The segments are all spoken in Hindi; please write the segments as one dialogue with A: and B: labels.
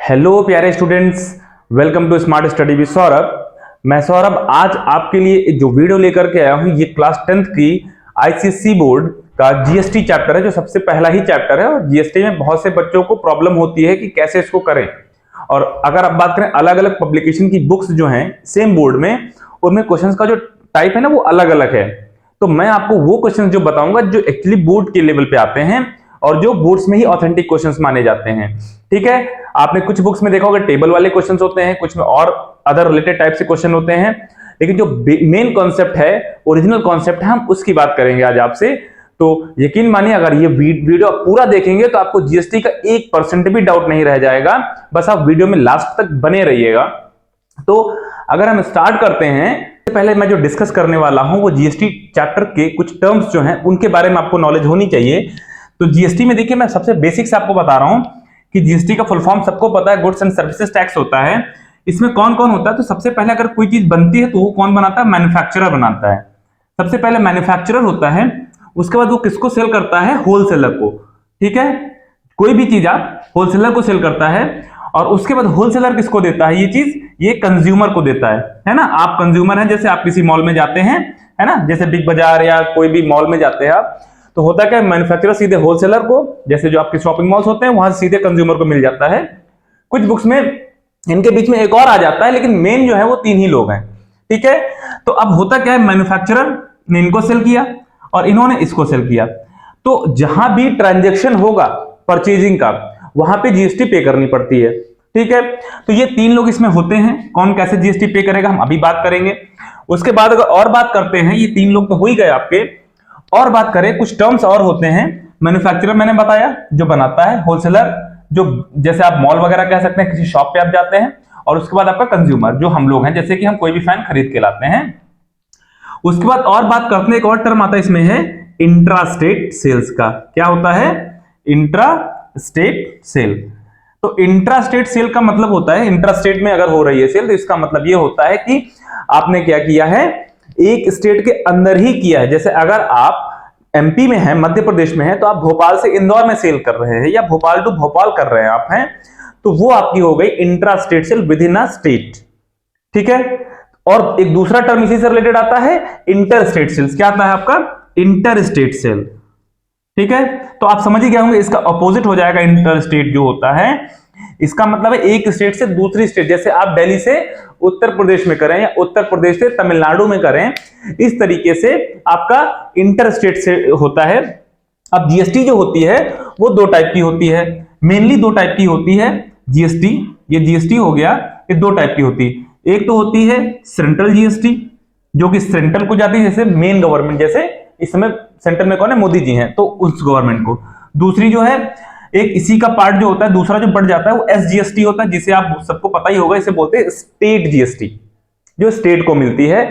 A: हेलो प्यारे students, welcome to smart study with Saurabh. मैं सौरभ आज आपके लिए जो वीडियो लेकर के आया हूं, ये क्लास 10th की आईसीएसई बोर्ड का जीएसटी चैप्टर है, जो सबसे पहला ही चैप्टर है। और जीएसटी में बहुत से बच्चों को प्रॉब्लम होती है कि कैसे इसको करें। और अगर आप बात करें अलग अलग पब्लिकेशन की बुक्स जो हैं सेम बोर्ड में, उनमें क्वेश्चंस का जो टाइप है ना वो अलग अलग है। तो मैं आपको वो क्वेश्चंस जो बताऊंगा जो एक्चुअली बोर्ड के लेवल पे आते हैं और जो बोर्ड्स में ही ऑथेंटिक क्वेश्चंस माने जाते हैं। ठीक है, आपने कुछ बुक्स में देखा होगा टेबल वाले क्वेश्चंस होते हैं, कुछ में और अदर रिलेटेड टाइप से क्वेश्चन होते हैं, लेकिन जो मेन कॉन्सेप्ट है, ओरिजिनल कॉन्सेप्ट है, हम उसकी बात करेंगे आज आपसे। तो यकीन मानिए अगर ये वीडियो आप पूरा देखेंगे तो आपको जीएसटी का 1% भी डाउट नहीं रह जाएगा। बस आप वीडियो में लास्ट तक बने रहिएगा। तो अगर हम स्टार्ट करते हैं, पहले मैं जो डिस्कस करने वाला हूं वो जीएसटी चैप्टर के कुछ टर्म्स जो हैं उनके बारे में आपको नॉलेज होनी चाहिए। तो जीएसटी में देखिए, मैं सबसे बेसिक से आपको बता रहा हूं कि जीएसटी का फुल फॉर्म सबको पता है, गुड्स एंड सर्विसेज टैक्स होता है। इसमें कौन कौन होता है? तो सबसे पहले अगर कोई चीज बनती है तो वो कौन बनाता है? मैन्युफैक्चरर बनाता है। सबसे पहले मैन्युफैक्चरर होता है, उसके बाद वो किसको सेल करता है? होलसेलर को। ठीक है, कोई भी चीज आप होलसेलर को सेल करता है और उसके बाद होलसेलर किसको देता है? ये चीज ये कंज्यूमर को देता है ना। आप कंज्यूमर हैं, जैसे आप किसी मॉल में जाते हैं, है ना, जैसे बिग बाजार या कोई भी मॉल में जाते हैं आप, तो होता क्या है, मैन्युफैक्चरर सीधे होलसेलर को, जैसे जो आपके शॉपिंग मॉल्स होते हैं वहां सीधे कंज्यूमर को मिल जाता है। कुछ बुक्स में इनके बीच में एक और आ जाता है, लेकिन मेन जो है वो तीन ही लोग हैं। ठीक है, तो अब होता क्या है, मैन्युफैक्चरर ने इनको सेल किया और इन्होंने इसको सेल किया। तो जहां भी ट्रांजैक्शन होगा परचेजिंग का, वहां पे जीएसटी पे करनी पड़ती है। ठीक है, तो ये तीन लोग इसमें होते हैं। कौन कैसे जीएसटी पे करेगा हम अभी बात करेंगे। उसके बाद अगर और बात करते हैं, ये तीन लोग तो हो ही गए आपके, और बात करें कुछ टर्म्स और होते हैं। मैन्युफैक्चरर मैंने बताया जो बनाता है, होलसेलर जो जैसे आप मॉल वगैरह कह सकते हैं, किसी शॉप पे आप जाते हैं, और उसके बाद आपका कंज्यूमर जो हम लोग हैं, जैसे कि हम कोई भी फैन खरीद के लाते हैं। उसके बाद और बात करते हैं, एक और टर्म आता है इसमें, है इंट्रास्टेट सेल्स का। क्या होता है? Intrastate sale. तो इंट्रास्टेट सेल का मतलब होता है, इंट्रास्टेट में अगर हो रही है सेल तो इसका मतलब ये होता है कि आपने क्या किया है, एक स्टेट के अंदर ही किया है। जैसे अगर आप एमपी में हैं, मध्य प्रदेश में हैं, तो आप भोपाल से इंदौर में सेल कर रहे हैं या भोपाल टू भोपाल कर रहे हैं आप हैं, तो वो आपकी हो गई intra state sale within a state. ठीक है, और एक दूसरा टर्म इसी से रिलेटेड आता है, इंटर स्टेट सेल्स। क्या आता है आपका? Inter state sale. ठीक है, तो आप समझ ही गए होंगे, इसका अपोजिट हो जाएगा इंटर स्टेट जो होता है। इसका मतलब है एक स्टेट से दूसरी स्टेट, जैसे आप दिल्ली से उत्तर प्रदेश में करें या उत्तर प्रदेश से तमिलनाडु में करें, इस तरीके से आपका इंटर स्टेट से होता है। अब जीएसटी जो होती है वो दो टाइप की होती है, मेनली दो टाइप की होती है जीएसटी। ये जीएसटी हो गया, ये दो टाइप की होती है। एक तो होती है सेंट्रल जीएसटी, जो कि सेंट्रल को जाती है, जैसे मेन गवर्नमेंट, जैसे इस समय सेंटर में कौन है? मोदी जी हैं, तो उस गवर्नमेंट को। दूसरी जो है, एक इसी का पार्ट जो होता है, दूसरा जो बढ़ जाता है वो एसजीएसटी होता है, जिसे आप सबको पता ही होगा, इसे बोलते हैं स्टेट जीएसटी, जो स्टेट को मिलती है।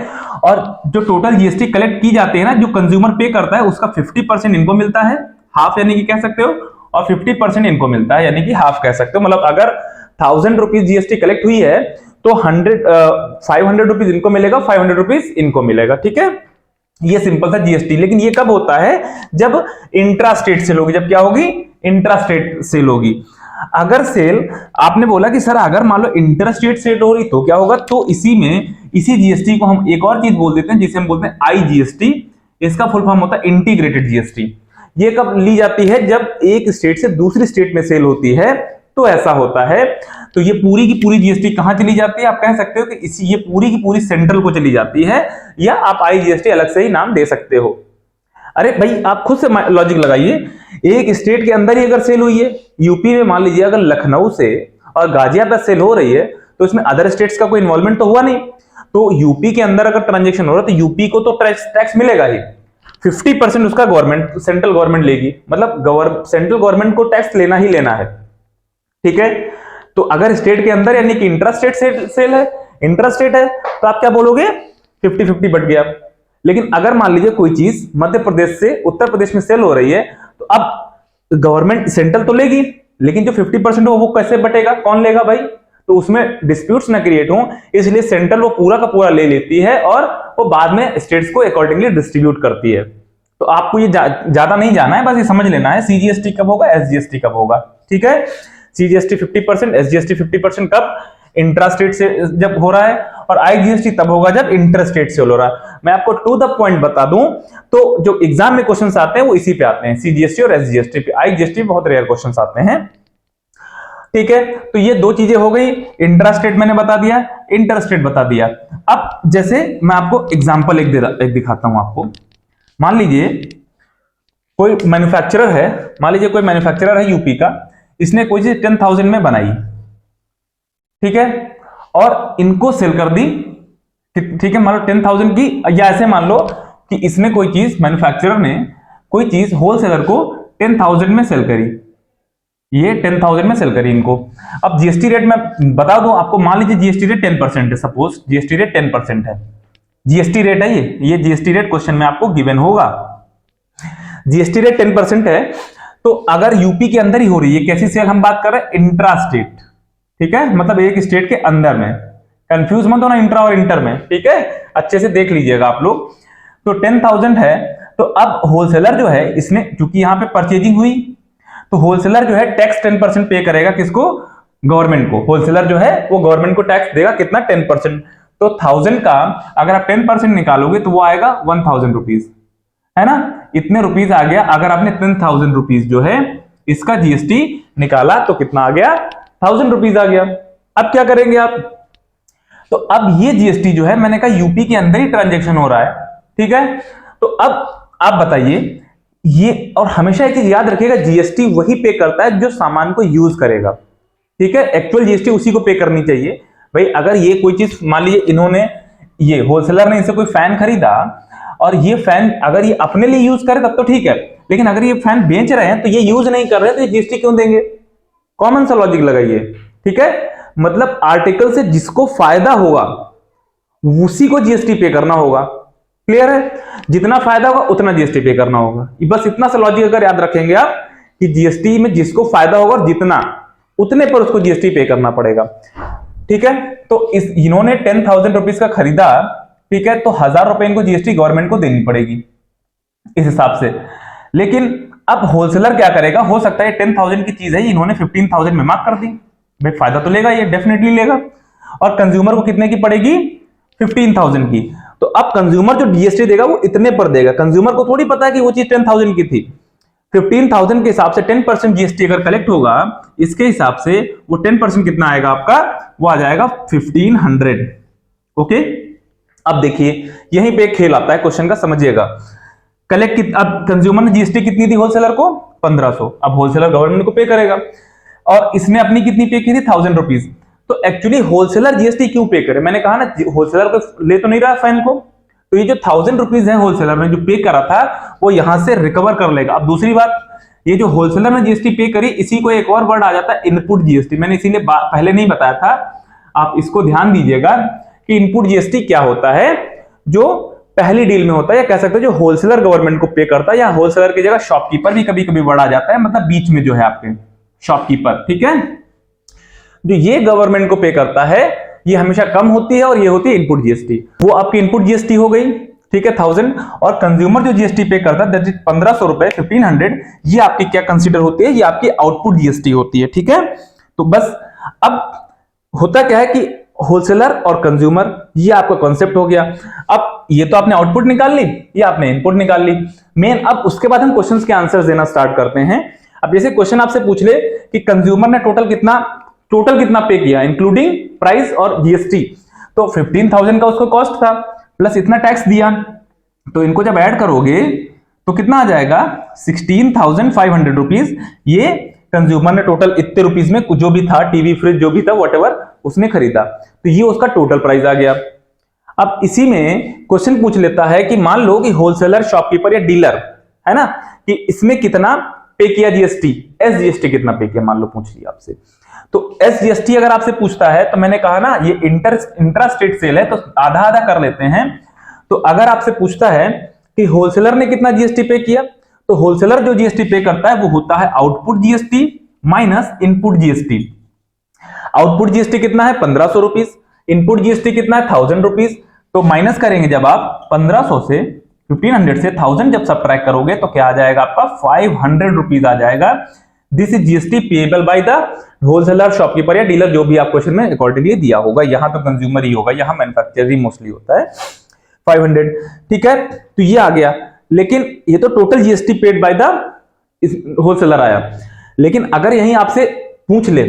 A: और जो टोटल जीएसटी कलेक्ट की जाती है ना, जो कंज्यूमर पे करता है, उसका 50% इनको मिलता है, हाफ यानी कि कह सकते हो, और 50% इनको मिलता है, यानी कि हाफ कह सकते हो। मतलब अगर 1000 रुपीज जीएसटी कलेक्ट हुई है तो 500 रुपीज इनको मिलेगा, 500 रुपीज इनको मिलेगा। ठीक है, ये सिंपल सा जीएसटी। लेकिन ये कब होता है? जब इंट्रा स्टेट सेल होगी। जब क्या होगी? इंट्रा स्टेट सेल होगी। अगर सेल, आपने बोला कि सर अगर मान लो इंटर स्टेट सेल हो रही तो क्या होगा, तो इसी जीएसटी को हम एक और चीज बोल देते हैं, जिसे हम बोलते हैं आईजीएसटी। इसका फुल फॉर्म होता है इंटीग्रेटेड जीएसटी। ये कब ली जाती है? जब एक स्टेट से दूसरी स्टेट में सेल होती है, तो ऐसा होता है। तो ये पूरी की पूरी जीएसटी कहां चली जाती है? आप कह सकते हो कि ये पूरी की पूरी सेंट्रल को चली जाती है, या आप आईजीएसटी अलग से ही नाम दे सकते हो। अरे भाई, आप खुद से लॉजिक लगाइए, एक स्टेट के अंदर ही अगर सेल हुई है, यूपी में मान लीजिए अगर लखनऊ से और गाजियाबाद सेल हो रही है, तो इसमें अदर स्टेट्स का कोई इन्वॉल्वमेंट तो हुआ नहीं। तो यूपी के अंदर अगर ट्रांजेक्शन हो रहा है तो यूपी को तो टैक्स मिलेगा ही। 50% उसका गवर्नमेंट, सेंट्रल गवर्नमेंट लेगी, मतलब सेंट्रल गवर्नमेंट को टैक्स लेना ही लेना है। ठीक है, तो अगर स्टेट के अंदर यानी कि इंट्रास्टेट सेल है, इंट्रास्टेट है, तो आप क्या बोलोगे? 50-50 बढ़ गया। लेकिन अगर मान लीजिए कोई चीज मध्य प्रदेश से उत्तर प्रदेश में सेल हो रही है, तो अब गवर्नमेंट सेंट्रल तो लेगी, लेकिन जो 50% हो वो कैसे बटेगा? कौन लेगा भाई? तो उसमें डिस्प्यूट्स ना क्रिएट हो, इसलिए सेंट्रल वो पूरा का पूरा ले लेती है और वो बाद में स्टेट्स को अकॉर्डिंगली डिस्ट्रीब्यूट करती है। तो आपको ये ज्यादा नहीं जाना है, बस ये समझ लेना है सीजीएसटी कब होगा, एसजीएसटी कब होगा। ठीक है, सीजीएसटी 50%, एसजीएसटी 50% कब? इंट्रा स्टेट से जब हो रहा है, और आईजीएसटी तब होगा जब इंटर स्टेट से हो रहा है। मैं आपको टू द पॉइंट बता दूं तो जो एग्जाम में क्वेश्चंस आते हैं वो इसी पे आते हैं, सीजीएसटी और एसजीएसटी पे। आईजीएसटी बहुत रेयर क्वेश्चंस आते हैं, ठीक है। तो ये दो चीजें हो गई, इंट्रा स्टेट मैंने बता दिया, इंटर स्टेट बता दिया। अब जैसे मैं आपको एग्जांपल एक दिखाता हूं आपको। मान लीजिए कोई मैन्युफैक्चरर है, यूपी का, इसने कोई चीज 10,000 में बनाई, ठीक है, और इनको सेल कर दी, ठीक है, मान लो 10,000 की, या ऐसे मान लो कि इसने कोई चीज, मैन्युफैक्चरर ने कोई चीज होलसेलर को 10,000 में सेल करी, ये 10,000 में सेल करी इनको। अब जीएसटी रेट मैं बता दूं आपको, मान लीजिए जीएसटी रेट 10% है, सपोज जीएसटी रेट 10% है, जीएसटी रेट है ये जीएसटी रेट क्वेश्चन में आपको गिवन होगा। जीएसटी रेट 10% है, तो अगर यूपी के अंदर ही हो रही है, कैसी सेल हम बात कर रहे हैं? इंट्रा स्टेट, ठीक है, मतलब एक स्टेट के अंदर में, कंफ्यूज मत होना इंट्रा और इंटर में, ठीक है, अच्छे से देख लीजिएगा आप लोग। तो 10,000 है, तो अब होलसेलर जो है, इसने चूंकि यहां पे परचेजिंग हुई, तो होलसेलर जो है टैक्स 10% पे करेगा, किसको? गवर्नमेंट को। होलसेलर जो है वो गवर्नमेंट को टैक्स देगा, कितना? 10%। तो 1000 का अगर आप 10% निकालोगे तो वो आएगा 1000 रुपीज, है ना, इतने रुपीज आ गया। अगर आपने 10,000 रुपीज जो है इसका जीएसटी निकाला तो कितना आ गया? 1000 रुपीज आ गया। अब क्या करेंगे आप? तो अब ये जीएसटी जो है, मैंने कहा यूपी के अंदर ही ट्रांजेक्शन हो रहा है, ठीक है। तो अब आप बताइए ये, और हमेशा एक चीज याद रखिएगा, जीएसटी वही पे करता है जो सामान को यूज करेगा, ठीक है, एक्चुअल जीएसटी उसी को पे करनी चाहिए। भाई अगर ये कोई चीज, मान लीजिए इन्होंने, ये होलसेलर ने इनसे कोई फैन खरीदा, और ये फैन अगर ये अपने लिए यूज करे तब तो ठीक है, लेकिन अगर ये फैन बेच रहे हैं तो ये यूज नहीं कर रहे हैं, तो ये जीएसटी क्यों देंगे? कॉमन सा लॉजिक लगाइए, ठीक है। मतलब आर्टिकल से जिसको फायदा होगा उसी को जीएसटी पे करना होगा, क्लियर है? जितना फायदा होगा उतना जीएसटी पे करना होगा। बस इतना सा लॉजिक अगर याद रखेंगे आप कि जीएसटी में जिसको फायदा होगा और जितना, उतने पर उसको जीएसटी पे करना पड़ेगा, ठीक है। तो इन्होंने 10,000 रुपीज का खरीदा, ठीक है, तो 1000 रुपए इनको जीएसटी गवर्नमेंट को देनी पड़ेगी इस हिसाब से। लेकिन अब होलसेलर क्या करेगा? हो सकता है 10,000 की चीज है, इन्होंने 15,000 में मार्क कर दी, भाई फायदा तो लेगा ये, डेफिनेटली लेगा, और कंज्यूमर को कितने की पड़ेगी? 15,000 की। तो अब कंज्यूमर जो जीएसटी देगा वो इतने पर देगा, कंज्यूमर को थोड़ी पता है कि वो चीज 10,000 की थी। 15,000 के हिसाब से 10% जीएसटी अगर कलेक्ट होगा, इसके हिसाब से वो 10% कितना आएगा आपका? वो आ जाएगा 1500, ओके। अब देखिए यहीं पे एक खेल आता है क्वेश्चन का, समझिएगा। कलेक्ट, अब कंज्यूमर ने जीएसटी कितनी दी होलसेलर को? 1500। अब होलसेलर गवर्नमेंट को पे करेगा, और इसने अपनी कितनी पे की थी? 1000 रुपीज। तो एक्चुअली होलसेलर जीएसटी क्यों पे करे? मैंने कहा ना, होलसेलर को ले तो नहीं रहा फैन को, तो ये जो 1000 रुपीज है होलसेलर ने जो पे करा था वो यहां से रिकवर कर लेगा। अब दूसरी बात, ये जो होलसेलर ने जीएसटी पे करी, इसी को एक और वर्ड आ जाता है इनपुट जीएसटी, मैंने इसीलिए पहले नहीं बताया था, आप इसको ध्यान दीजिएगा कि इनपुट जीएसटी क्या होता है, जो पहली डील में होता है, या कह सकते हैं जो होलसेलर गवर्नमेंट को पे करता है, या होलसेलर की जगह शॉपकीपर भी कभी कभी वर्ड आ जाता है, मतलब बीच में जो है आपके शॉपकीपर, ठीक है, जो ये गवर्नमेंट को पे करता है, ये हमेशा कम होती है, और ये होती है इनपुट जीएसटी। वो आपकी इनपुट जीएसटी हो गई, ठीक है, 1000, और कंज्यूमर जो जीएसटी पे करता है दैट इज 1500 रुपए, 1500, ये आपकी क्या कंसीडर होती है? ये आपकी आउटपुट जीएसटी होती है, ठीक है। तो बस अब होता क्या है कि होलसेलर और कंज्यूमर, ये आपका कॉन्सेप्ट हो गया। अब ये तो आपने आउटपुट निकाल ली, ये आपने इनपुट निकाल ली मेन। अब उसके बाद हम क्वेश्चंस के आंसर्स देना स्टार्ट करते हैं। अब जैसे क्वेश्चन आपसे पूछ ले कि कंज्यूमर ने टोटल कितना पे किया इंक्लूडिंग प्राइस और जीएसटी, तो 15,000 का उसको कॉस्ट था, प्लस इतना टैक्स दिया, तो इनको जब ऐड करोगे तो कितना आ जाएगा? 16,500 रुपीज। ये कंज्यूमर ने टोटल इतने रुपीज में जो भी था, टीवी, फ्रिज, जो भी था, व्हाटएवर उसने खरीदा, तो ये उसका टोटल प्राइस आ गया। अब इसी में क्वेश्चन पूछ लेता है कि मान लो कि होलसेलर, शॉपकीपर या डीलर है ना, कि इसमें कितना पे किया जीएसटी, एसजीएसटी कितना पे किया, मान लो पूछ लिया आपसे। तो एसजीएसटी अगर आपसे पूछता है, तो मैंने कहा ना ये इंट्रा स्टेट सेल है, तो आधा आधा कर लेते हैं। तो अगर आपसे पूछता है कि होलसेलर ने कितना जीएसटी पे किया, तो होलसेलर जो जीएसटी पे करता है वो होता है output GST minus input GST. Output GST कितना है? 1500 रुपीज। इनपुट जीएसटी कितना है? 1000 रुपीज। तो माइनस करेंगे जब आप 1500 से, 1500 से 1000 जब सब्ट्रैक्ट करोगे तो क्या आ जाएगा आपका? 500 रुपीज आ जाएगा, this is GST payable by the wholesaler, shopkeeper या डीलर, जो भी आप क्वेश्चन में अकॉर्डिंगली दिया होगा। यहां तो कंज्यूमर ही होगा, यहां मैन्युफैक्चरर ही मोस्टली होता है। 500, ठीक है, तो ये आ गया। लेकिन ये तो total GST paid by the wholesaler आया। लेकिन अगर यहीं आपसे पूछ ले,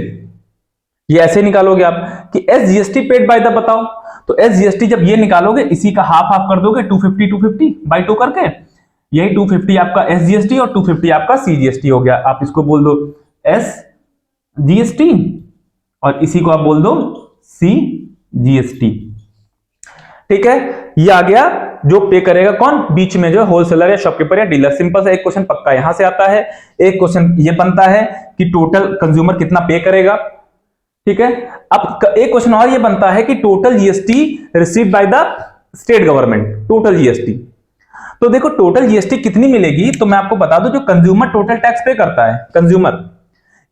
A: ये ऐसे निकालोगे आप कि S GST paid by the बताओ, तो एस जीएसटी जब ये निकालोगे इसी का हाफ हाफ कर दोगे, 250 बाय 2 करके, यही 250 आपका एस जीएसटी और 250 आपका सी जीएसटी हो गया। आप इसको बोल दो एस जीएसटी और इसी को आप बोल दो सी जीएसटी, ठीक है। ये आ गया जो पे करेगा कौन, बीच में जो होलसेलर या शॉपकीपर या डीलर। सिंपल सा एक क्वेश्चन पक्का यहां से आता है। एक क्वेश्चन ये बनता है कि टोटल कंज्यूमर कितना पे करेगा, ठीक है। अब एक क्वेश्चन और ये बनता है कि total GST received by the state government, total GST. तो देखो टोटल जीएसटी कितनी मिलेगी, तो मैं आपको बता दूं, जो कंज्यूमर टोटल टैक्स पे करता है, कंज्यूमर,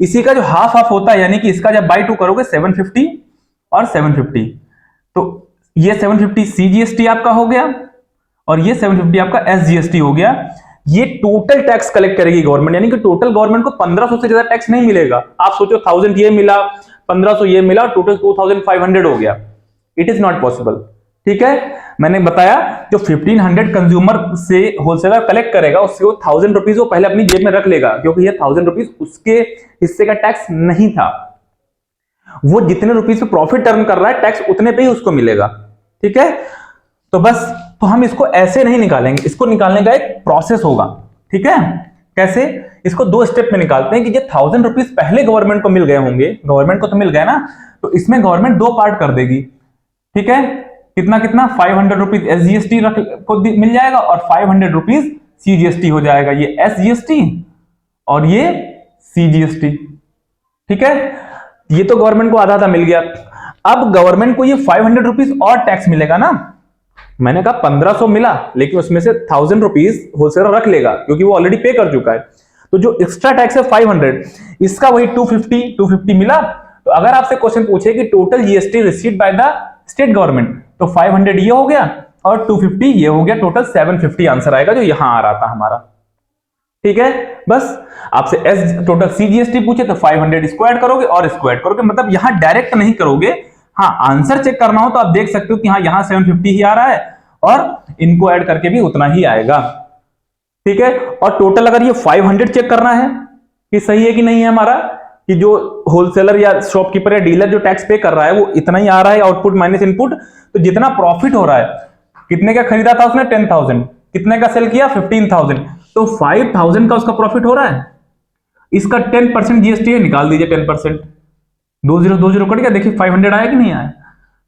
A: इसी का जो हाफ हाफ होता है, यानी कि इसका जब बाय 2 करोगे 750 और 750, तो ये 750 सीजीएसटी आपका हो गया और ये 750 आपका एसजीएसटी हो गया। ये टोटल टैक्स कलेक्ट करेगी गवर्नमेंट, यानी कि टोटल गवर्नमेंट को 1500 से ज्यादा टैक्स नहीं मिलेगा। आप सोचो 1000 ये मिला, 1500 ये मिला, टोटल 2500 हो गया। इट इज नॉट पॉसिबल, ठीक है। मैंने बताया जो 1500 कंज्यूमर से होलसेलर कलेक्ट करेगा, उससे वो 1000 रुपीज वो पहले अपनी जेब में रख लेगा, क्योंकि ये 1000 रुपीज उसके हिस्से का टैक्स नहीं था। वो जितने रुपीज पे प्रॉफिट अर्न कर रहा है, टैक्स उतने पे ही उसको मिलेगा, ठीक है। तो बस, तो हम इसको ऐसे नहीं निकालेंगे, इसको निकालने का एक प्रोसेस होगा, ठीक है। कैसे, इसको 2 स्टेप में निकालते हैं कि ये 1000 रुपीज पहले गवर्नमेंट को मिल गए होंगे, गवर्नमेंट को तो मिल गए ना, तो इसमें गवर्नमेंट 2 पार्ट कर देगी, ठीक है। कितना कितना, 500 रुपीज एसजीएसटी को मिल जाएगा और 500 रुपीज सीजीएसटी हो जाएगा। ये एसजीएसटी और ये सीजीएसटी, ठीक है। ये तो गवर्नमेंट को आधा आधा मिल गया। अब गवर्नमेंट को ये 500 रुपीज और टैक्स मिलेगा ना। मैंने कहा 1500 मिला, लेकिन उसमें से 1000 रुपीज होलसेलर रख लेगा, क्योंकि वो ऑलरेडी पे कर चुका है। तो जो एक्स्ट्रा टैक्स है 500, इसका वही 250 मिला। तो अगर आपसे क्वेश्चन पूछे कि total GST received by the state government, तो 500 ये हो गया और 250 ये हो गया, टोटल 750 आंसर आएगा, जो यहां आ रहा था हमारा, ठीक है। बस आपसे एस टोटल सीजीएसटी पूछे तो 500 स्क्वायर करोगे और स्क्वायर करोगे, मतलब यहां डायरेक्ट नहीं करोगे। हाँ, आंसर चेक करना हो तो आप देख सकते हो कि हाँ यहां 750 ही आ रहा है और इनको ऐड करके भी उतना ही आएगा, ठीक है। और टोटल अगर ये 500 चेक करना है कि सही है कि नहीं है हमारा, कि जो होलसेलर या शॉपकीपर या डीलर जो टैक्स पे कर रहा है वो इतना ही आ रहा है, आउटपुट माइनस इनपुट, तो जितना प्रॉफिट हो रहा है, कितने का खरीदा था उसने 10,000, कितने का सेल किया 15,000, तो 5,000 का उसका प्रॉफिट हो रहा है। इसका 10% जीएसटी है, निकाल दीजिए 10%, 2020 कट गया, देखिए 500 आया कि नहीं आया।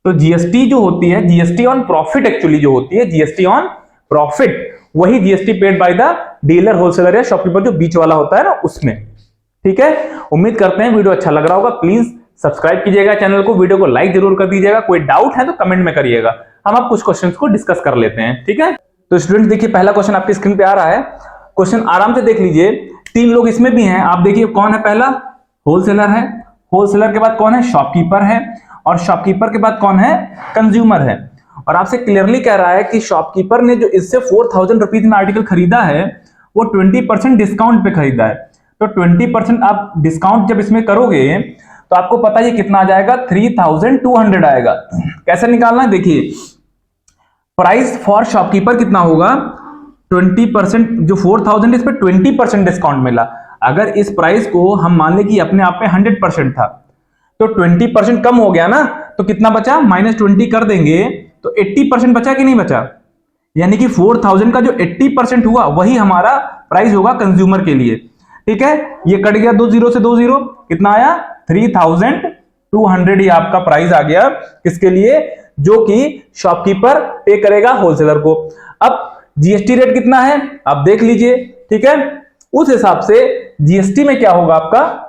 A: तो जीएसटी जो होती है, जीएसटी ऑन प्रॉफिट एक्चुअली जो होती है, जीएसटी ऑन प्रॉफिट, वही GST paid by the dealer, wholesaler या शॉपकीपर जो बीच वाला होता है ना, उसमें, ठीक है। उम्मीद करते हैं वीडियो अच्छा लग रहा होगा। प्लीज सब्सक्राइब कीजिएगा चैनल को, वीडियो को लाइक जरूर कर दीजिएगा। कोई डाउट है तो कमेंट में करिएगा, हम आप कुछ क्वेश्चंस को डिस्कस कर लेते हैं, ठीक है। तो स्टूडेंट देखिए पहला क्वेश्चन आपकी स्क्रीन पे आ रहा है, क्वेश्चन आराम से देख लीजिए। 3 लोग इसमें भी हैं, आप देखिए कौन है, पहला होलसेलर है, होलसेलर के बाद कौन है, शॉपकीपर है, और शॉपकीपर के बाद कौन है, कंज्यूमर है। और आपसे क्लियरली कह रहा है कि शॉपकीपर ने जो इससे 4000 रुपीज में आर्टिकल खरीदा है वो 20% डिस्काउंट पे खरीदा है। तो 20% आप डिस्काउंट जब इसमें करोगे तो आपको पता है कितना आ जाएगा, 3200 आएगा। कैसे निकालना है, देखिए प्राइस फॉर शॉपकीपर कितना होगा, 20%, जो 4000 इस पे 20% डिस्काउंट मिला। अगर इस प्राइस को हम मान ले कि अपने आप में 100% था, तो 20% कम हो गया ना, तो कितना बचा, -20 कर देंगे तो 80% बचा कि नहीं बचा, यानी कि 4000 का जो 80% हुआ वही हमारा प्राइस होगा कंज्यूमर के लिए, ठीक है। ये कट गया 2 0 से 2 0, कितना आया, 3200 ही आपका प्राइस आ गया, किसके लिए, जो कि शॉपकीपर पे करेगा होलसेलर को। अब जीएसटी रेट कितना है आप देख लीजिए, ठीक है। उस हिसाब से जीएसटी में क्या होगा आपका,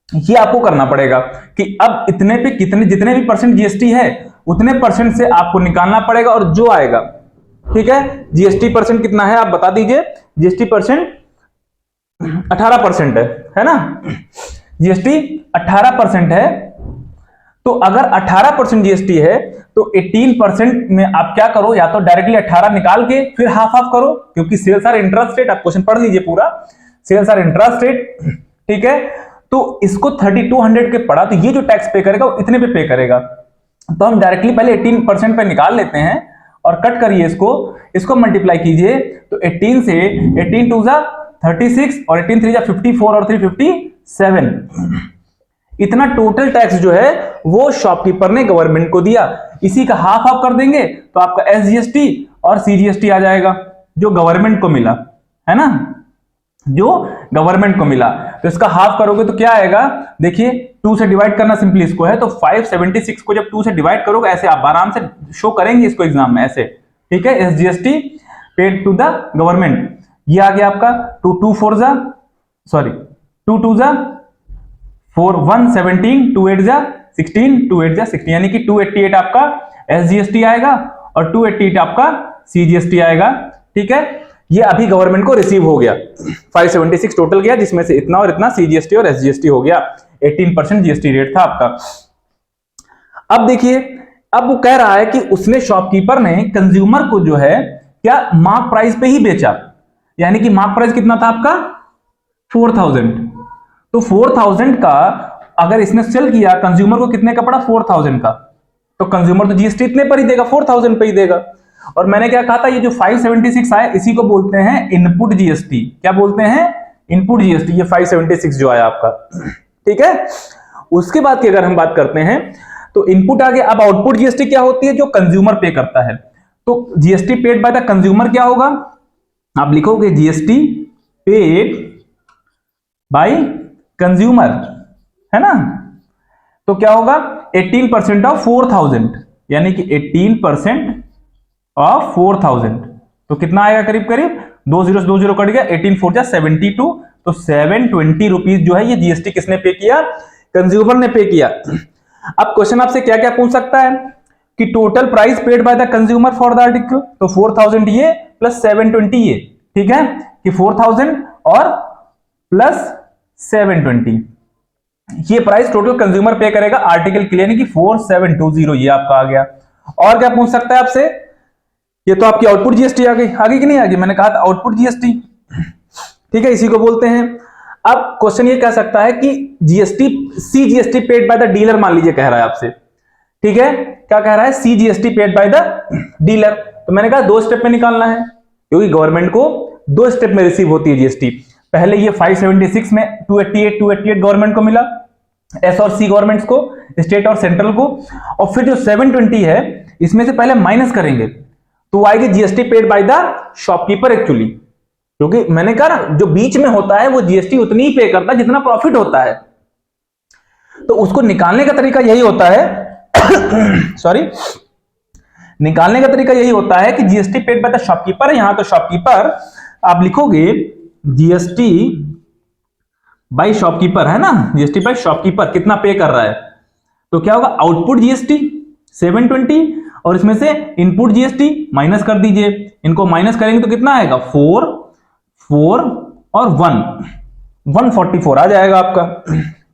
A: ये आपको करना पड़ेगा कि अब इतने पे कितने, जितने भी परसेंट जीएसटी है उतने परसेंट से आपको निकालना पड़ेगा, और जो आएगा, ठीक है। जीएसटी परसेंट कितना है आप बता दीजिए, जीएसटी परसेंट 18% है ना, जीएसटी 18% है। तो अगर 18% जीएसटी है तो 18% में आप क्या करो, या तो डायरेक्टली 18 निकाल के फिर हाफ हाफ करो, क्योंकि सेल्स आर इंट्रास्ट रेट, आप क्वेश्चन पढ़ लीजिए पूरा, सेल्स आर इंट्रास्ट रेट, ठीक है, तो इसको 3200 के पड़ा, तो ये जो टैक्स पे करेगा वो इतने पे पे करेगा। तो हम डायरेक्टली पहले 18% पे निकाल लेते हैं और कट करिए इसको मल्टीप्लाई कीजिए, तो 18 से 18 टू जा 36 और 18 3 जा 54 और 3 57, इतना टोटल टैक्स जो है वो शॉपकीपर ने गवर्नमेंट को दिया। इसी का हाफ हाफ कर देंगे तो आपका एसजीएसटी और सीजीएसटी आ जाएगा जो गवर्नमेंट को मिला, है ना, जो गवर्नमेंट को मिला। तो इसका हाफ करोगे तो क्या आएगा, देखिए 2 से डिवाइड करना सिंपली इसको है, तो 576 को जब 2 से डिवाइड करोगे, ऐसे आप आराम से शो करेंगे इसको एग्जाम में ऐसे, ठीक है, SGST paid to the government, ये आ गया आपका 2 2 4 जा सॉरी 2 2 जा 4 1 17 2 8 जा 16 2 8 जा 16, यानी कि 288 आपका एसजीएसटी आएगा और 288 आपका सीजीएसटी आएगा, ठीक है। ये अभी गवर्नमेंट को रिसीव हो गया, 576 टोटल गया, जिसमें से इतना और इतना सीजीएसटी और एसजीएसटी हो गया, 18% जीएसटी रेट था आपका। अब देखिए, अब वो कह रहा है कि उसने शॉपकीपर ने कंज्यूमर को जो है क्या मार्क प्राइस पे ही बेचा, यानी कि मार्क प्राइस कितना था आपका 4000, तो 4000 का अगर इसने सेल किया कंज्यूमर को कितने का पड़ा 4000 का, तो कंज्यूमर तो जीएसटी इतने पर ही देगा, 4000 पे ही देगा। और मैंने क्या कहा था, ये जो 576 आया इसी को बोलते हैं इनपुट जीएसटी, क्या बोलते हैं, इनपुट जीएसटी, ये 576 जो आया आपका, ठीक है। उसके बाद की अगर हम बात करते हैं तो इनपुट आ गया, अब आउटपुट जीएसटी क्या होती है, जो कंज्यूमर पे करता है। तो GST paid by the consumer क्या होगा, आप लिखोगे जीएसटी पेड बाय कंज्यूमर, है ना, तो क्या होगा 18% ऑफ 4000, यानी कि 18% ऑफ 4000, तो कितना आएगा करीब करीब 2 0 कट गया, 18 4 जा 72, तो 720 रुपीज जो है ये जीएसटी किसने पे किया, कंज्यूमर ने पे किया। अब क्वेश्चन आपसे क्या क्या पूछ सकता है कि total price paid by the consumer for the article, तो 4000 ये प्लस 720 ये, ठीक है, कि 4000 और प्लस 720, ये प्राइस टोटल कंज्यूमर पे करेगा आर्टिकल के लिए, यानी कि 4720 ये आपका आ गया। और क्या पूछ सकता है आपसे, ये तो आपकी आउटपुट जीएसटी आ गई, आगे कि नहीं आ गई, मैंने कहा था आउटपुट जीएसटी, ठीक है, इसी को बोलते हैं। अब क्वेश्चन ये कह सकता है कि GST CGST paid by the dealer, मान लीजिए कह रहा है आपसे, ठीक है, क्या कह रहा है, CGST paid by the dealer, तो मैंने कहा 2 स्टेप में निकालना है, क्योंकि गवर्नमेंट को 2 स्टेप में रिसीव होती है जीएसटी। पहले ये 576 में 288 गवर्नमेंट को मिला, एस और सी गवर्नमेंट्स को, स्टेट और सेंट्रल को, और फिर जो 720 है इसमें से पहले माइनस करेंगे तो आएगी GST paid by the shopkeeper actually, क्योंकि मैंने कहा ना जो बीच में होता है वो जीएसटी उतनी ही पे करता है जितना प्रॉफिट होता है, तो उसको निकालने का तरीका यही होता है सॉरी, निकालने का तरीका यही होता है कि GST paid by the shopkeeper है यहां, तो शॉपकीपर आप लिखोगे जीएसटी बाय शॉपकीपर, है ना, जीएसटी बाय शॉपकीपर कितना पे कर रहा है, तो क्या होगा आउटपुट जीएसटी 720 और इसमें से इनपुट जीएसटी माइनस कर दीजिए, इनको माइनस करेंगे तो कितना आएगा 4 4 और 1 144 आ जाएगा आपका,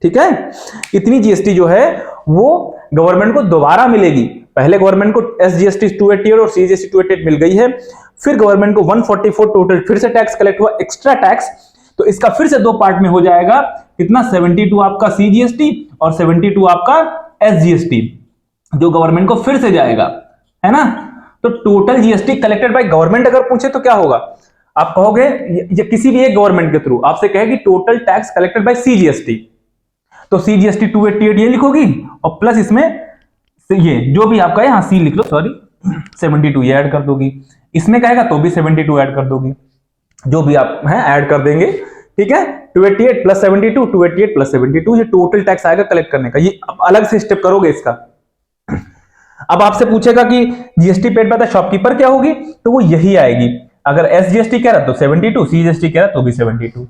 A: ठीक है। इतनी जीएसटी जो है वो गवर्नमेंट को दोबारा मिलेगी, पहले गवर्नमेंट को एसजीएसटी 288 और सीजीएसटी 288 मिल गई है, फिर गवर्नमेंट को 144 टोटल फिर से टैक्स कलेक्ट हुआ, एक्स्ट्रा टैक्स, तो इसका फिर से 2 पार्ट में हो जाएगा, कितना 72 आपका सीजीएसटी और 72 आपका एसजीएसटी जो गवर्नमेंट को फिर से जाएगा, है ना। तो total GST collected by government अगर पूछे तो क्या होगा, आप कहोगे ये किसी भी एक गवर्नमेंट के थ्रू आपसे कहेगी total tax collected by CGST, तो सीजीएसटी 288 ये लिखोगी और प्लस इसमें ये जो भी आपका यहां सी लिख लो, सॉरी 72 ये ऐड कर दोगी, इसमें कहेगा तो भी 72 ऐड कर दोगी, जो भी आप हैं ऐड कर देंगे, ठीक है। 288 प्लस 72 288 प्लस 72 ये टोटल टैक्स आएगा कलेक्ट करने का, ये अलग से स्टेप करोगे इसका। अब आपसे पूछेगा कि GST paid by the shopkeeper क्या होगी, तो वो यही आएगी, अगर एसजीएसटी कह रहा तो 72, सीजीएसटी कह रहा तो भी 72,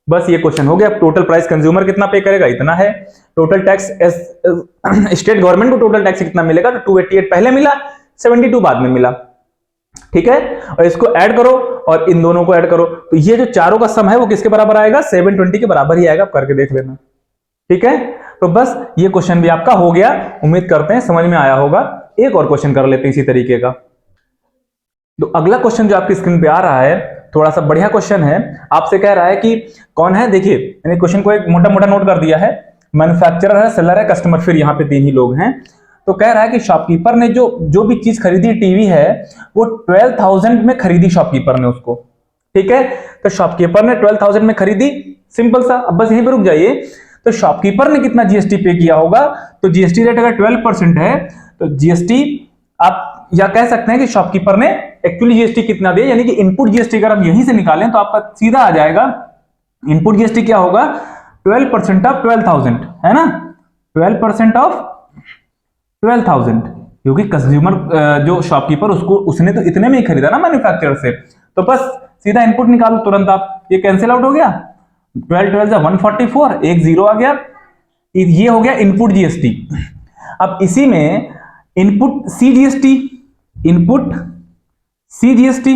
A: बस ये क्वेश्चन हो गया। टोटल प्राइस कंज्यूमर कितना पे करेगा इतना है, टोटल टैक्स स्टेट गवर्नमेंट को टोटल टैक्स कितना मिलेगा, तो 288 पहले मिला 72 बाद में मिला, ठीक है, और इसको ऐड करो और इन दोनों को ऐड करो, तो ये जो चारों का सम है वो किसके बराबर आएगा 720 के बराबर ही आएगा, करके देख लेना, ठीक है। तो बस ये क्वेश्चन भी आपका हो गया, उम्मीद करते हैं समझ में आया होगा। एक और क्वेश्चन कर लेते हैं इसी तरीके का। तो अगला क्वेश्चन जो आपकी स्क्रीन पे आ रहा है थोड़ा सा बढ़िया क्वेश्चन है। आपसे कह रहा है कि कौन है, देखिए मैंने क्वेश्चन को एक मोटा मोटा नोट कर दिया है। मैन्युफैक्चरर है, सेलर है, कस्टमर, फिर यहाँ पे 3 ही लोग हैं। तो कह रहा है कि शॉपकीपर ने जो भी चीज खरीदी, टीवी है, वो 12,000 में खरीदी शॉपकीपर ने उसको। ठीक है, तो शॉपकीपर ने 12,000 में खरीदी, सिंपल सा। अब बस यहीं पे रुक जाइए। तो शॉपकीपर ने कितना जीएसटी पे किया होगा? तो जीएसटी रेट अगर 12% है तो जीएसटी आप या कह सकते हैं कि शॉपकीपर ने एक्चुअली जीएसटी कितना दिया, यानी कि इनपुट जीएसटी अगर हम यहीं से निकालें तो आपका सीधा आ जाएगा इनपुट जीएसटी क्या होगा, 12% ऑफ 12,000, है ना, 12% ऑफ 12,000, क्योंकि कंज्यूमर जो शॉपकीपर उसने तो इतने में ही खरीदा ना मैन्युफैक्चरर से। तो बस सीधा इनपुट निकालो तुरंत आप, ये कैंसिल आउट हो गया, 12 144, एक जीरो आ गया, ये हो गया इनपुट जीएसटी। अब इसी में इनपुट सीजीएसटी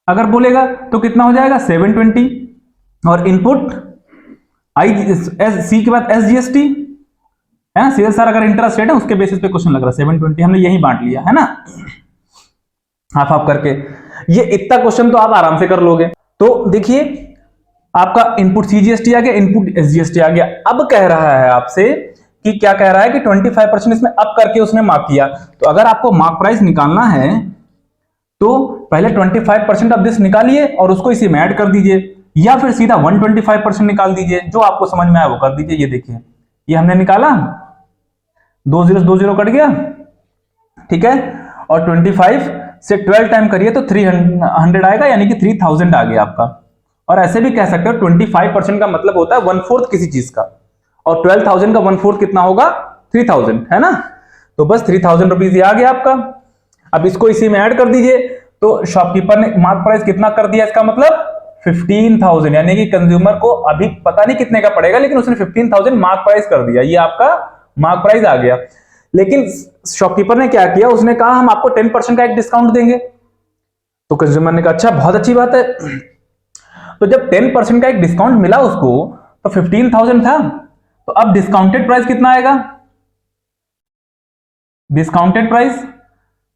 A: अगर बोलेगा तो कितना हो जाएगा 720, और इनपुट सी के बाद एसजीएसटी है ना, सीएसआर अगर इंटरेस्ट रेट है उसके बेसिस पे क्वेश्चन लग रहा है 720, हमने यही बांट लिया है ना हाफ हाफ करके। ये इतना क्वेश्चन तो आप आराम से कर लोगे। तो देखिए आपका इनपुट सीजीएसटी आ गया, इनपुट एसजीएसटी आ गया। अब कह रहा है आपसे कि क्या कह रहा है कि 25% इसमें अप करके उसने मार्क किया। तो अगर आपको मार्क प्राइस निकालना है तो पहले 25% ऑफ दिस निकालिए और उसको इसी में ऐड कर दीजिए, या फिर सीधा 125% निकाल दीजिए, जो आपको समझ में आया वो कर दीजिए। ये देखिए ये हमने निकाला, 2 0 कट गया, ठीक है, और 25 से 12 टाइम करिए तो 300 आएगा, यानी कि 3000 आ गया आपका। और ऐसे भी कह सकते हो 25% का मतलब होता है 1/4 किसी चीज का, और 12,000 का 1/4 कितना होगा 3,000, है ना। तो बस 3,000 रुपीज ये आ गया आपका। अब इसको इसी में ऐड कर दीजिए, तो शॉपकीपर ने मार्क प्राइस कितना कर दिया, इसका मतलब 15,000, यानी कि कंज्यूमर को अभी पता नहीं कितने का पड़ेगा, लेकिन उसने 15,000 मार्क प्राइस कर दिया, ये आपका मार्क प्राइस आ गया। लेकिन शॉपकीपर ने क्या किया, उसने कहा हम आपको 10% का एक डिस्काउंट देंगे। तो कंज्यूमर ने कहा अच्छा बहुत अच्छी बात है। तो जब 10% का एक डिस्काउंट मिला उसको, तो 15,000 था, तो अब डिस्काउंटेड प्राइस कितना आएगा, डिस्काउंटेड प्राइस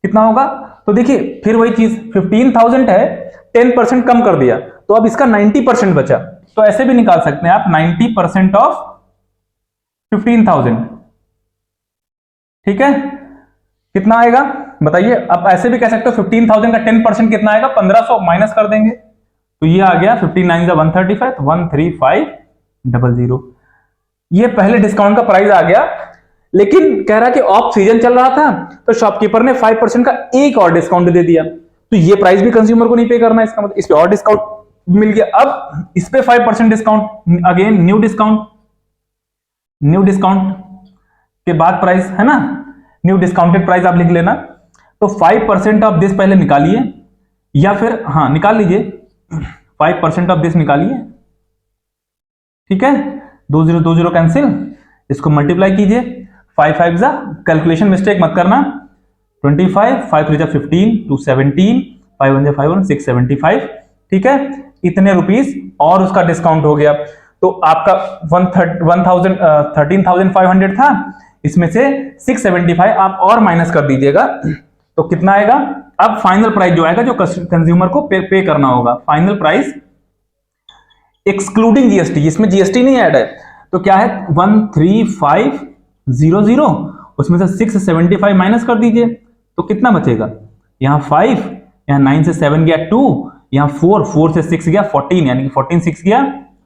A: कितना होगा। तो देखिए फिर वही चीज, 15,000 है, 10% कम कर दिया, तो अब इसका 90% बचा। तो ऐसे भी निकाल सकते हैं आप 90% ऑफ 15,000, ठीक है, कितना आएगा बताइए। अब ऐसे भी कह सकते हो 15,000 का 10% कितना आएगा, 1,500 माइनस कर देंगे, तो ये आ गया 59 से 135, 13500। ये पहले डिस्काउंट का प्राइस आ गया। लेकिन कह रहा कि ऑफ सीजन चल रहा था, तो शॉपकीपर ने 5% का एक और डिस्काउंट दे दिया, तो ये प्राइस भी कंज्यूमर को नहीं पे करना है, इसका मतलब इस पे और डिस्काउंट मिल गया। अब इस पे 5% डिस्काउंट, अगेन न्यू डिस्काउंट के बाद प्राइस, है ना, न्यू डिस्काउंटेड प्राइस आप लिख लेना। तो 5% ऑफ दिस पहले निकालिए, या फिर हाँ निकाल लीजिए, 5% ऑफ दिस निकालिए, ठीक है, 20 कैंसिल, इसको मल्टीप्लाई कीजिए, 5 5 जा, कैलकुलेशन मिस्टेक मत करना, 25, 5 3 जा 15, 2 17, 5 1 जा 5 1, 6 75, ठीक है, इतने रुपीस और उसका डिस्काउंट हो गया। तो आपका 13,500 था, इसमें से 675 आप और माइनस कर दीजिएगा, तो कितना आएगा। अब फाइनल प्राइस जो आएगा, जो कंज्यूमर को पे करना होगा, फाइनल प्राइस एक्सक्लूडिंग जीएसटी, इसमें जीएसटी नहीं ऐड है, तो क्या है 13500, उसमें से 675 माइनस कर दीजिए, तो कितना बचेगा, यहाँ 5, यहाँ 9 से 7 गया 2, यहाँ 4 से 6 गया 14, यानी कि 14 6 गया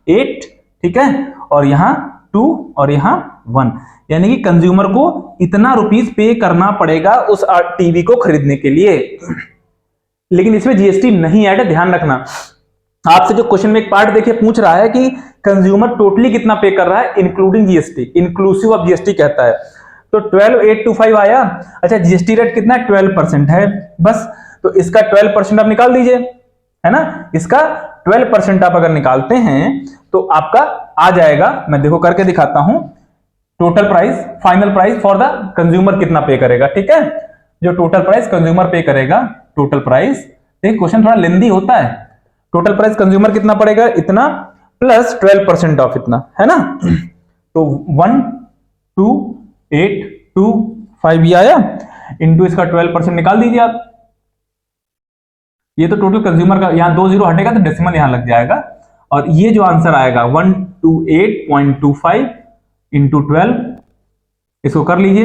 A: 8, ठीक है, और यहाँ 2 और यहाँ 1, यानी कि कंज्यूमर को इतना रुपीस पे करना पड़ेगा उस टीवी को खरीदने के लिए। लेकिन इसमें जीएसटी नहीं ऐड है, ध्यान रखना। आपसे जो क्वेश्चन में एक पार्ट देखिए पूछ रहा है कि कंज्यूमर टोटली कितना पे कर रहा है including GST, inclusive of GST कहता है, तो 12,825 आया। अच्छा जीएसटी रेट कितना है, 12% है बस, तो इसका 12% आप निकाल दीजिए, है ना, इसका 12% आप अगर निकालते हैं तो आपका आ जाएगा, मैं देखो करके दिखाता हूं, total price, final price for the consumer कितना पे करेगा, ठीक है, जो टोटल प्राइस कंज्यूमर पे करेगा, टोटल प्राइस, देखिए क्वेश्चन थोड़ा लेंदी होता है, टोटल प्राइस कंज्यूमर कितना पड़ेगा, इतना प्लस 12% ऑफ इतना, है ना, तो 12825 ये आया, इंटू इसका 12% निकाल दीजिए आप, ये तो टोटल कंज्यूमर का, यहाँ 2 जीरो हटेगा तो डेसिमल यहाँ लग जाएगा, और ये जो आंसर आएगा 128.25 इंटू 12, इसको कर लीजिए,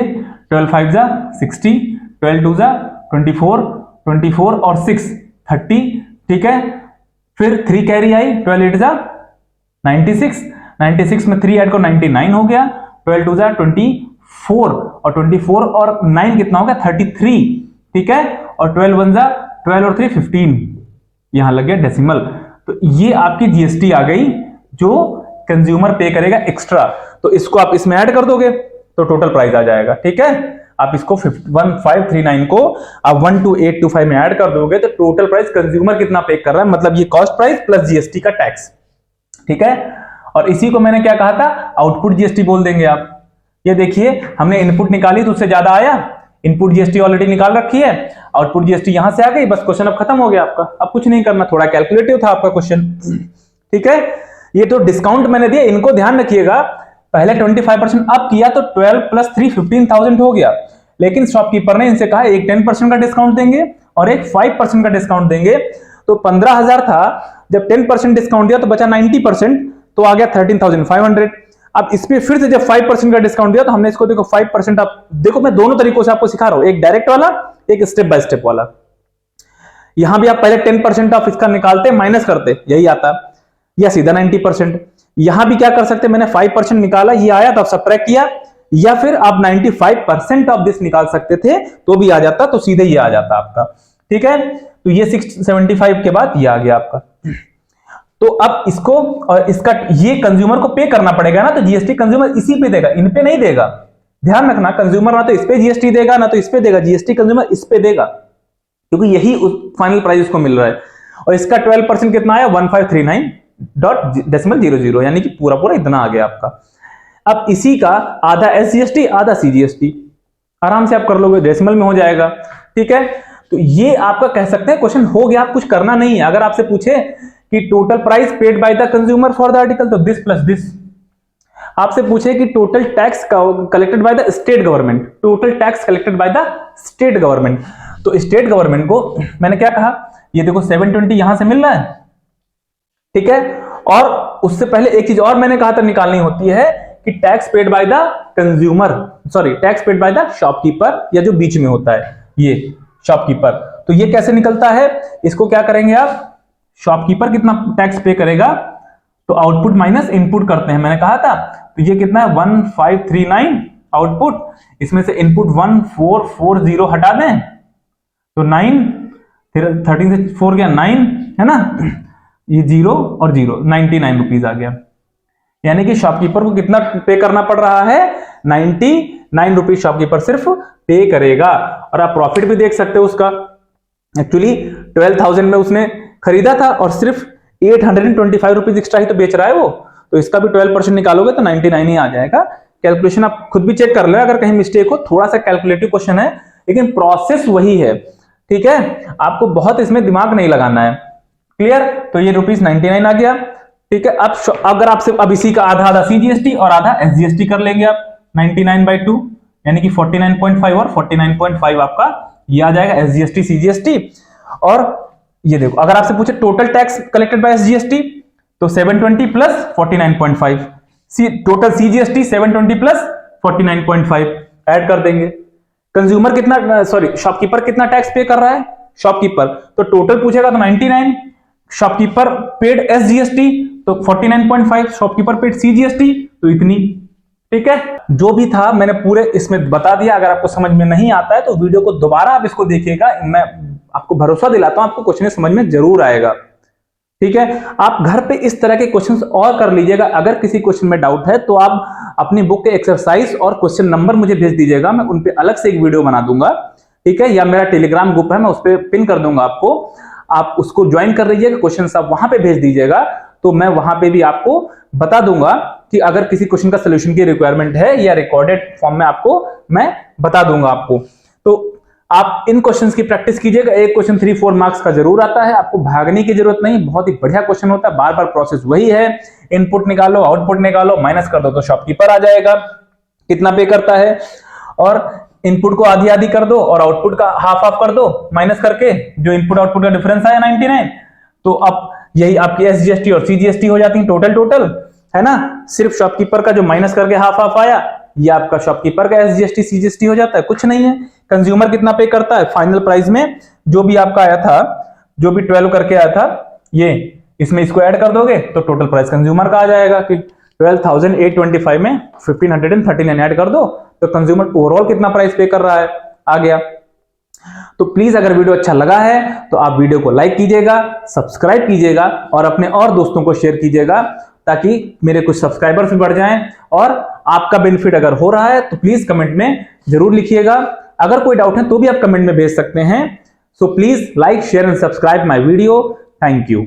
A: 12 5 जा 60, 12 2 जा 24, 24 और 6 30, ठीक है। फिर 3 कैरी आई, 12 8 जा 96, 96 में 3 ऐड को 99 हो गया, 12 2 जा 24 और 24 और 9 कितना हो गया 33, ठीक है। और 12 1 जा 12 और 3 15, यहां लग गया डेसिमल। तो ये आपकी जीएसटी आ गई जो कंज्यूमर पे करेगा एक्स्ट्रा, तो इसको आप इसमें ऐड कर दोगे तो टोटल प्राइस आ जाएगा, ठीक है। आप इसको 1539 को आप 12825 में ऐड कर दोगे तो टोटल प्राइस कंज्यूमर कितना पे कर रहा है, मतलब ये कॉस्ट प्राइस प्लस जीएसटी का टैक्स, ठीक है। और इसी को मैंने क्या कहा था, आउटपुट जीएसटी बोल देंगे आप। ये देखिए हमने इनपुट निकाली तो उससे ज्यादा आया, इनपुट जीएसटी ऑलरेडी निकाल रखी है, आउटपुट जीएसटी यहां से आ गई, बस क्वेश्चन अब खत्म हो गया आपका, अब कुछ नहीं करना, थोड़ा कैलकुलेटिव था आपका क्वेश्चन, ठीक है। ये तो डिस्काउंट मैंने दिया, इनको ध्यान रखिएगा, पहले 25% अप किया तो 12 प्लस 3 15,000 हो गया, लेकिन शॉपकीपर ने इनसे कहा एक 10% का डिस्काउंट देंगे और एक 5% का डिस्काउंट देंगे, तो 15,000 था, जब 10% डिस्काउंट दिया तो बचा 90%, तो आ गया 13,500। अब इस पे फिर से जब 5% का डिस्काउंट दिया तो हमने इसको देखो 5%, आप देखो मैं दोनों तरीकों से आपको सिखा रहा हूं, एक डायरेक्ट वाला, एक स्टेप बाय स्टेप वाला। यहां भी आप पहले 10% ऑफ इसका निकालते माइनस करते, यही आता, या सीधा 90%। यहां भी क्या कर सकते, मैंने 5% निकाला, ये आया तो सबट्रैक्ट किया, या फिर आप 95% ऑफ दिस निकाल सकते थे तो भी आ जाता, तो सीधे ये आ जाता आपका, ठीक है। तो ये 675 के बाद ये आ गया आपका। तो अब इसको और इसका ये कंज्यूमर को पे करना पड़ेगा ना, तो जीएसटी कंज्यूमर इसी पे देगा, इन पे नहीं देगा, ध्यान रखना, कंज्यूमर ना तो इस पे जीएसटी देगा ना तो इस पे देगा, जीएसटी कंज्यूमर इस पे देगा, क्योंकि यही फाइनल प्राइस उसको मिल रहा है। और इसका 12% कितना आया 1539.00, यानी कि पूरा पूरा इतना आ गया आपका। अब इसी का आधा एसजीएसटी आधा सीजीएसटी, आराम से आप कर लोगे, डेसिमल में हो जाएगा, ठीक है। तो ये आपका कह सकते हैं क्वेश्चन हो गया, आप कुछ करना नहीं है। अगर आपसे पूछे कि total price paid by the consumer for the article, तो दिस प्लस दिस। आपसे पूछे कि total tax collected by the state government, total tax collected by the state government, तो स्टेट गवर्नमेंट को मैंने क्या कहा, ये देखो 720 यहां से मिल रहा है, ठीक है। और उससे पहले एक चीज और मैंने कहा था निकालनी होती है कि tax paid by the consumer, sorry tax paid by the shopkeeper, या जो बीच में होता है ये शॉपकीपर, तो ये कैसे निकलता है, इसको क्या करेंगे आप, शॉपकीपर कितना टैक्स पे करेगा, तो आउटपुट माइनस इनपुट करते हैं, मैंने कहा था, तो ये कितना है 1539 आउटपुट, इसमें से इनपुट 1440 हटा दें तो 9, फिर 13 से 4 गया 9 है ना, ये 0 और 0 99 रुपीज आ गया, यानी कि शॉपकीपर को कितना पे करना पड़ रहा है 99 रुपीज शॉपकीपर सिर्फ पे करेगा। और आप प्रॉफिट भी देख सकते हो उसका, एक्चुअली 12,000 में उसने खरीदा था और सिर्फ 825 रुपीज एक्स्ट्रा ही तो बेच रहा है वो, तो इसका भी 12% निकालोगे तो 99 ही आ जाएगा। कैलकुलेशन आप खुद भी चेक कर लो अगर कहीं मिस्टेक हो, थोड़ा सा कैलकुलेटिव क्वेश्चन है लेकिन प्रोसेस वही है, ठीक है। आपको बहुत इसमें दिमाग नहीं लगाना है, क्लियर। तो ये ₹99 आ गया, ठीक है। अब अगर आपसे अब इसी का आधा आधा सीजीएसटी और आधा एसजीएसटी कर लेंगे आप, 99/2 यानी कि 49.5 और 49.5 आपका ये आ जाएगा एसजीएसटी सीजीएसटी। और ये देखो अगर आपसे पूछे total tax collected by SGST तो 720 plus 49.5, total CGST 720 plus 49.5 add कर देंगे। कंज्यूमर कितना, सॉरी शॉपकीपर कितना टैक्स पे कर रहा है, शॉपकीपर तो टोटल पूछेगा तो 99, शॉपकीपर पेड एसजीएसटी तो 49.5, शॉपकीपर पेड सीजीएसटी तो इतनी, ठीक है। जो भी था मैंने पूरे इसमें बता दिया। अगर आपको समझ में नहीं आता है तो वीडियो को दोबारा आप इसको देखिएगा, मैं आपको भरोसा दिलाता हूं आपको क्वेश्चन समझ में जरूर आएगा, ठीक है। आप घर पे इस तरह के क्वेश्चंस और कर लीजिएगा। अगर किसी क्वेश्चन में डाउट है तो आप अपनी बुक के एक्सरसाइज और क्वेश्चन नंबर मुझे भेज दीजिएगा, मैं उन पे अलग से एक वीडियो बना दूंगा, ठीक है। या मेरा टेलीग्राम ग्रुप है, मैं उस पर पिन कर दूंगा आपको, आप उसको ज्वाइन कर लीजिएगा, क्वेश्चन आप वहां पे भेज दीजिएगा, तो मैं वहां पे भी आपको बता दूंगा कि अगर किसी क्वेश्चन का सोल्यूशन की रिक्वायरमेंट है या रिकॉर्डेड फॉर्म में आपको मैं बता दूंगा आपको। तो आप इन क्वेश्चंस की प्रैक्टिस कीजिएगा, एक क्वेश्चन 3-4 मार्क्स का जरूर आता है, आपको भागने की जरूरत नहीं, बहुत ही बढ़िया क्वेश्चन होता है, बार बार प्रोसेस वही है, इनपुट निकालो आउटपुट निकालो माइनस कर दो तो शॉपकीपर आ जाएगा कितना पे करता है। और इनपुट को आधी आधी कर दो और आउटपुट का हाफ हाफ कर दो, माइनस करके जो इनपुट आउटपुट का डिफरेंस आया 99, तो अब यही आपकी एसजीएसटी और सीजीएसटी हो जाती है टोटल, है ना। सिर्फ शॉपकीपर का जो माइनस करके हाफ हाफ आया, ये आपका शॉपकीपर का एसजीएसटी सीजीएसटी हो जाता है, कुछ नहीं है। कंज्यूमर कितना पे करता है फाइनल प्राइस में, जो भी आपका आया था, जो भी 12 करके आया था, ये इसमें इसको ऐड कर दोगे तो टोटल प्राइस कंज्यूमर का आ जाएगा कि 12,825 में 1,539 ऐड कर दो तो कंज्यूमर ओवरऑल कितना प्राइस पे कर रहा है, आ गया। तो प्लीज अगर वीडियो अच्छा लगा है तो आप वीडियो को लाइक कीजिएगा, सब्सक्राइब कीजिएगा और अपने और दोस्तों को शेयर कीजिएगा, ताकि मेरे कुछ सब्सक्राइबर्स भी बढ़ जाएं। और आपका बेनिफिट अगर हो रहा है तो प्लीज कमेंट में जरूर लिखिएगा। अगर कोई डाउट है तो भी आप कमेंट में भेज सकते हैं। So please like, share and subscribe my video. Thank you.